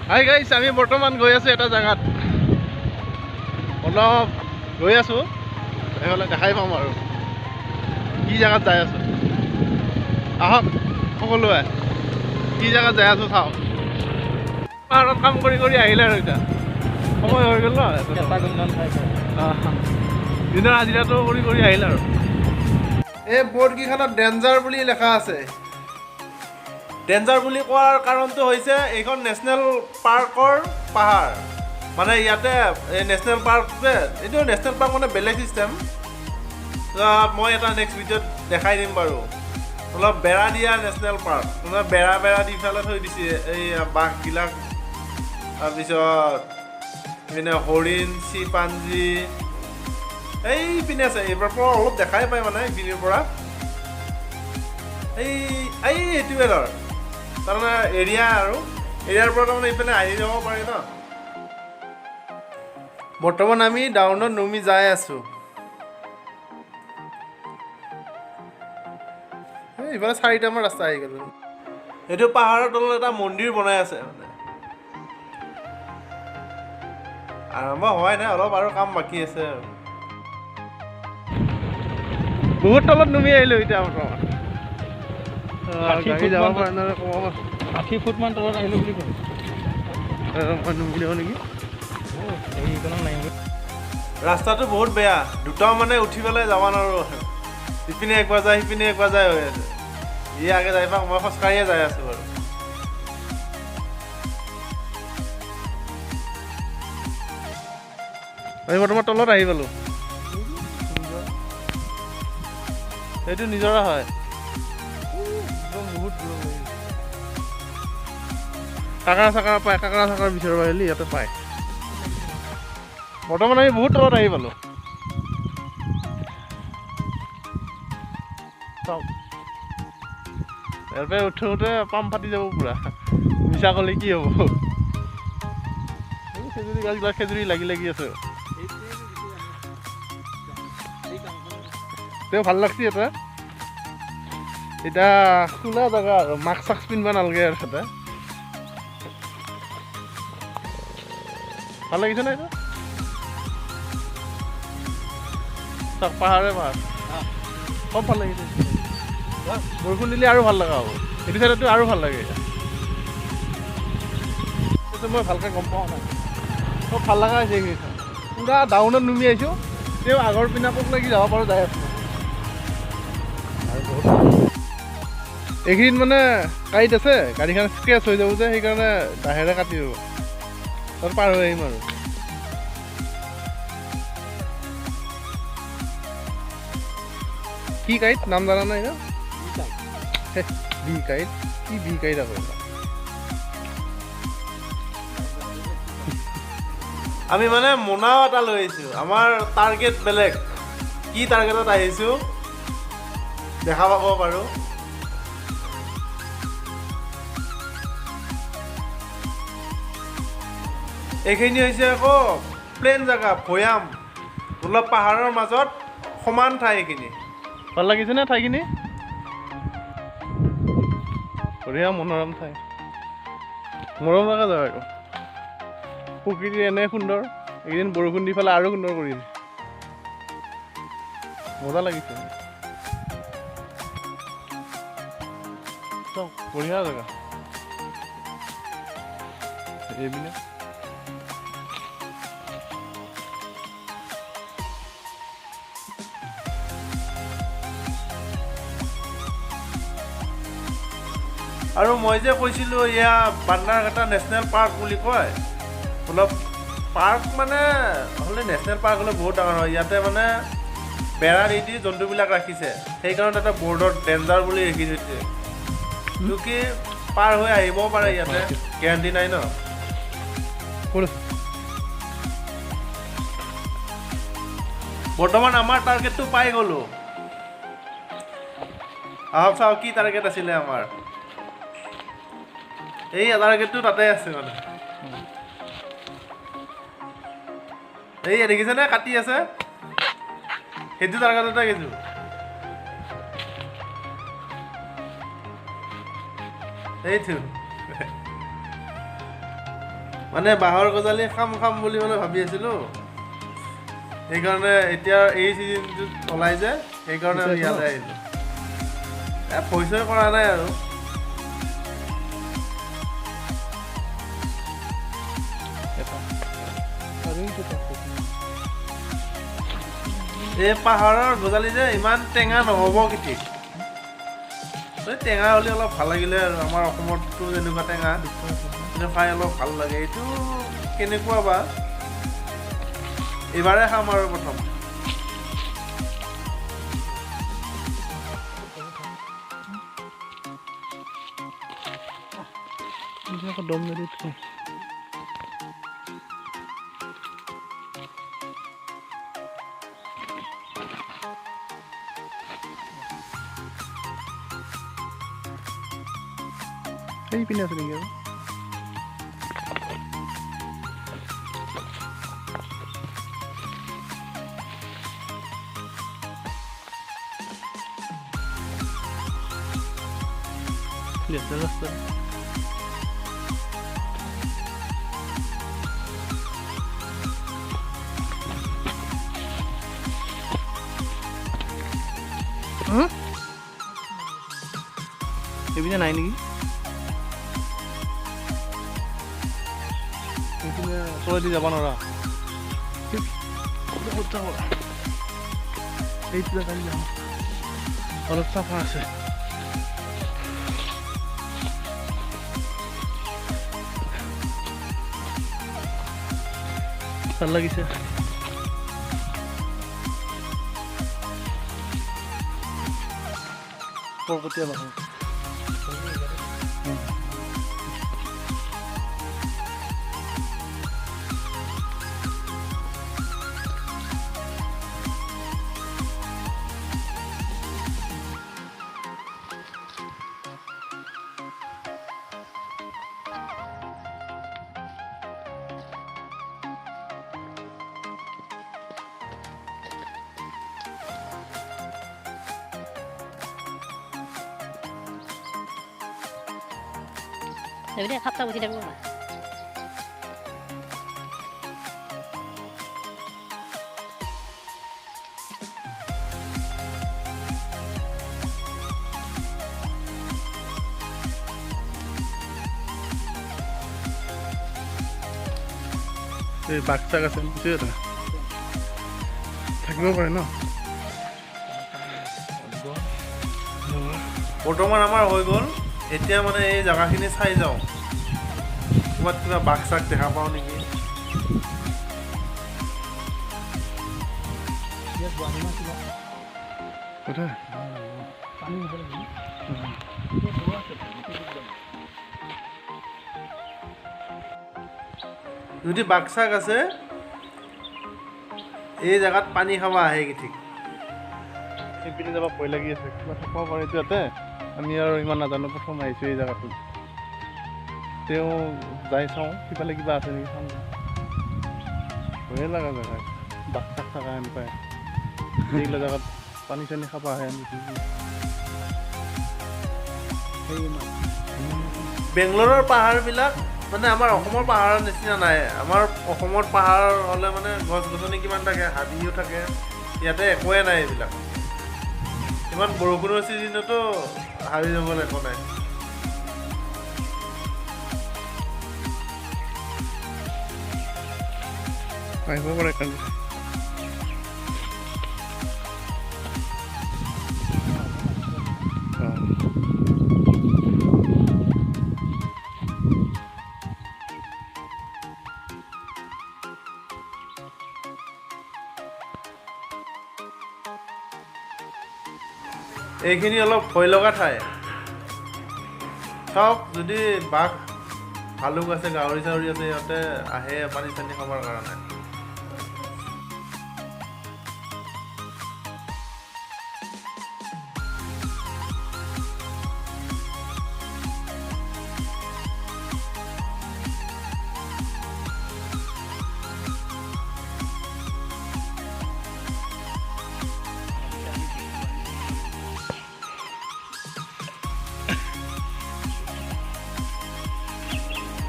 Hi guys, আমি বৰ্তমান গৈ আছোঁ এটা জেগাত। অলপ গৈ আছোঁ, সেইফালে দেখাই পাম আৰু কি জেগাত যাই আছোঁ। আহক সকলোৱে, কি জেগাত যাই আছোঁ চাওক। পাহাৰত কাম কৰি কৰি আহিলে আৰু এতিয়া সময় হৈ গ'ল ন, দিনৰ হাজিৰাটো কৰি কৰি আহিলে আৰু। এই বৰ্ডকেইখনত ডেঞ্জাৰ বুলি লিখা আছে। ডেঞ্জাৰ বুলি কোৱাৰ কাৰণটো হৈছে এইখন নেশ্যনেল পাৰ্কৰ পাহাৰ। মানে ইয়াতে এই নেশ্যনেল পাৰ্ক যে, এইটো নেশ্যনেল পাৰ্ক মানে বেলেগ চিষ্টেম। মই এটা নেক্সট ভিডিঅ'ত দেখাই দিম বাৰু। অলপ বেৰা দিয়া নেশ্যনেল পাৰ্ক, মানে বেৰা দি পেলাই থৈ দিছে এই বাঘবিলাক। তাৰপিছত এইপিনে হৰিণ, চিম্পাঞ্জী এইপিনে আছে। এইবাৰ পৰা অলপ দেখাই পায় মানে এইপিনিৰ পৰা। এইটোৱে ধৰ তাৰমানে এৰিয়া আৰু এৰিয়াৰ পৰা তাৰমানে এইপিনে আহি যাব পাৰি ন। বৰ্তমান আমি ডাউনত নুমি যাই আছোঁ। এইফালে 4টামান ৰাস্তা আহি গ'ল। এইটো পাহাৰৰ তলত এটা মন্দিৰ বনাই আছে মানে। আৰম্ভ হোৱাই নাই, অলপ আৰু কাম বাকী আছে আৰু। বহুত তলত নুমি আহিলোঁ এতিয়া বৰ্তমান। 60 ফুটমান তলত আহিলোঁ বুলি কয়। নেকি? ৰাস্তাটো বহুত বেয়া, দুটাও মানে উঠি পেলাই যাব নোৱাৰোঁ। ইপিনে একবাৰ যায়, সিপিনে একবাৰ যায় হৈ আছে। ই আগে যাই পাওক, মই খোজকাঢ়িয়ে যাই আছোঁ বাৰু। আমি বৰ্তমান তলত আহি পালোঁ। এইটো নিজৰা হয়। বহুত দূৰ কাকৰা চাকৰা পায়, কাকৰা চাকৰা বিচাৰিব আহিলে ইয়াতে পায়। বৰ্তমান আমি বহুত তলত আহি পালোঁ। চাওক, ইয়াৰ পৰা উঠোতে পাম্প ফাটি যাব পুৰা। মিছা ক'লে কি হ'ব? খেজুৰি গছবিলাক খেজুৰি লাগি লাগি আছে। তেওঁ ভাল লাগছে এটা। এতিয়া খোলা জেগা আৰু মাস্ক চাস্ক পিন্ধিব নালাগে আৰু তাতে। ভাল লাগিছে নে এইটো? চাওক, পাহাৰে পাহাৰ খুব ভাল লাগিছে। বৰষুণ দিলে আৰু ভাল লগা হ'ব। এইটো চাইডতো আৰু ভাল লাগে। এইটো মই ভালকৈ গম পাওঁ নাই, খুব ভাল লগা হৈছে এইখিনি। পুৰা ডাউনত নুমি আহিছোঁ, তেওঁ আগৰ পিনাকক লাগি যাব পাৰোঁ, যাই আছোঁ। এইখিনিত মানে কাঁইট আছে, গাড়ীখন স্ক্ৰেচ হৈ যাব যে, সেইকাৰণে দাহেৰে কাটি দিব। তাত পাৰ হৈ আহিম আৰু। কি কাঁইট নাম জানা নাই ন? বি কাঁইট। কি বি কাঁইট আকৌ? আমি মানে মোনাও এটা লৈ আহিছোঁ। আমাৰ টাৰ্গেট বেলেগ। কি টাৰ্গেটত আহিছোঁ দেখা পাব বাৰু। এইখিনি হৈছে আকৌ প্লেন জেগা, ভৈয়াম। অলপ পাহাৰৰ মাজত সমান ঠাই এইখিনি। ভাল লাগিছেনে ঠাইখিনি? বঢ়িয়া মনোৰম ঠাই, মৰম লগা জেগা এইটো। প্ৰকৃতি এনে সুন্দৰ, এইকেইদিন বৰষুণ দি পেলাই আৰু সুন্দৰ কৰিছে। মজা লাগিছে। চব বঢ়িয়া জেগা এইপিনে। আৰু মই যে কৈছিলোঁ এয়া বান্দাৰঘাটা নেশ্যনেল পাৰ্ক বুলি কয়। অলপ পাৰ্ক মানে হ'লে নেশ্যনেল পাৰ্ক হ'লে বহুত ডাঙৰ হয়। ইয়াতে মানে বেৰা দি জন্তুবিলাক ৰাখিছে, সেইকাৰণে এটা বৰ্ডত ডেঞ্জাৰ বুলি লিখি থৈছে। কি পাৰ হৈ আহিবও পাৰে, ইয়াতে গেৰাণ্টি নাই ন। বৰ্তমান আমাৰ টাৰ্গেটটো পাই গ'লোঁ। আহক চাওক কি টাৰ্গেট আছিলে আমাৰ। এই টাৰ্গেটটো তাতে আছে মানে। এই দেখিছেনে কাটি আছে, সেইটো টাৰ্গেটতে গৈছোঁ। এইটো মানে বাঁহৰ গজালি খাম বুলি মানে ভাবি আছিলোঁ। সেইকাৰণে এতিয়া এই ছিজনটোত ওলাই যে সেইকাৰণে আমি ইয়ালৈ আহিলোঁ। ভয় চয় কৰা নাই আৰু। এই পাহাৰৰ গজালি যে ইমান টেঙা নহ'ব কি ঠিক। টেঙা হ'লে অলপ ভাল লাগিলে আৰু আমাৰ অসমতো যেনেকুৱা টেঙা কিন্তু খাই অলপ ভাল লাগে। এইটো কেনেকুৱা বা এইবাৰে খাম আৰু প্ৰথম। দম মেলি সেই পিনে আছে নেকি আৰু ৰাস্তা এইপিনে নাই নেকি? এইপিনে তলেদি যাব নোৱাৰা। এইটো কালি যাম অলপ চাফা আছে। ভাল লাগিছে। পৰ্বতীয়া নহয় Jadi kata uji dah rumah. এই বাঘ-চাঘ আছে বুজি এটা থাকিব পাৰে ন। বৰ্তমান আমাৰ হৈ গ'ল। এতিয়া মানে এই জেগাখিনি চাই যাওঁ, ক'ৰবাত কিবা বাঘ চাঘ দেখা পাওঁ নেকি। যদি বাঘ চাঘ আছে এই জেগাত পানী খাব আহে কি ঠিক। সেইপিনে যাব ভয় লাগি আছে, কিবা থাকিব পাৰে ইয়াতে। আমি আৰু ইমান নাজানো, প্ৰথম আহিছোঁ এই জেগাটোত। তেওঁ যাই চাওঁ সিফালে কিবা আছে নেকি চাওঁ। ভয়ে লগা জেগা, বাঘ চাঘ থকা হেন পায়। এইগিলা জেগাত পানী চানী খাব আহে নেকি। বেংগলোৰৰ পাহাৰবিলাক মানে আমাৰ অসমৰ পাহাৰৰ নিচিনা নাই। আমাৰ অসমত পাহাৰ হ'লে মানে গছ গছনি কিমান থাকে, হাবিও থাকে। ইয়াতে একোৱে নাই এইবিলাক। ইমান বৰষুণৰ ছিজনতো হাবি জংঘল একো নাই। আহিব পাৰে কাৰণে এইখিনি অলপ ভয় লগা ঠাই। চাওক যদি বাঘ ভালুক আছে, গাহৰি চাহৰি আছে, সিহঁতে আহে পানী চানী খাবৰ কাৰণে।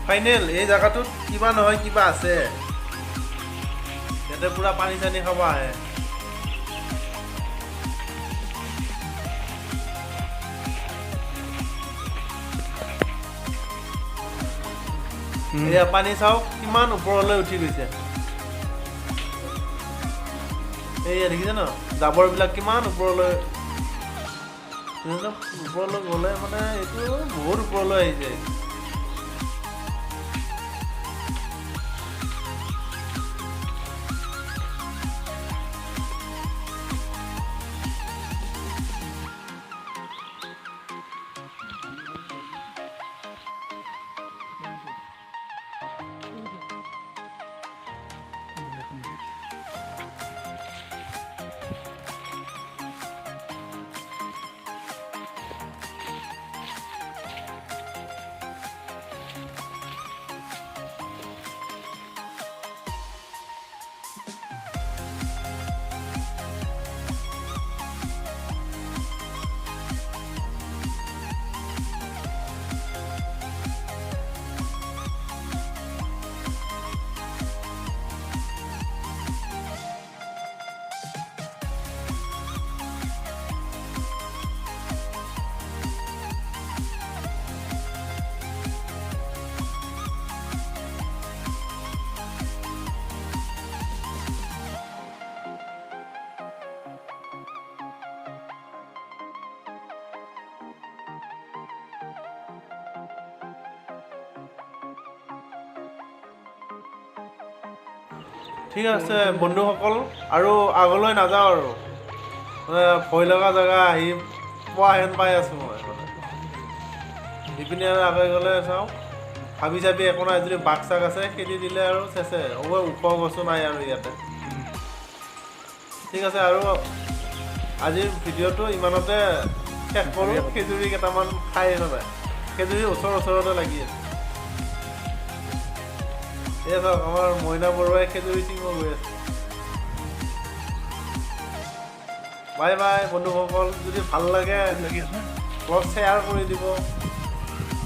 ফাইনেল এই জেগাটোত কিবা নহয় কিবা আছে ইয়াতে পুৰা পানী চানী খাব আহে এয়া পানী চাওক কিমান ওপৰলৈ উঠি গৈছে এইয়া দেখিছে ন জাবৰবিলাক কিমান ওপৰলৈ গ'লে মানে এইটো বহুত ওপৰলৈ আহিছে ঠিক আছে বন্ধুসকল আৰু আগলৈ নাযাওঁ আৰু মানে ভয় লগা জেগা আহি পোৱা হেন পাই আছোঁ মই মানে ইপিনে আৰু আগে গ'লে চাওঁ হাবি চাবি একো নাই যদি বাঘ চাঘ আছে খেদি দিলে আৰু চেচে হ'ব ওখ গছো নাই আৰু ইয়াতে ঠিক আছে আৰু আজিৰ ভিডিঅ'টো ইমানতে শেষ কৰোঁ খেজুৰি কেইটামান খাই নাপায় খেজুৰি ওচৰতে লাগি আছে এই চাওক আমাৰ মইনা বৰুৱাই খেজুৰি চিঙিব গৈ আছে বাই বাই বন্ধুসকল যদি ভাল লাগে ব্লগ শ্বেয়াৰ কৰি দিব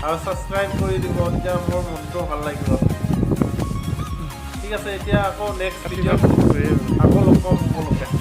আৰু ছাবস্ক্ৰাইব কৰি দিব তেতিয়া মোৰ মনটো ভাল লাগিব ঠিক আছে এতিয়া আকৌ নেক্সট ভিডিঅ'ত আকৌ লগ পাম সকলোকে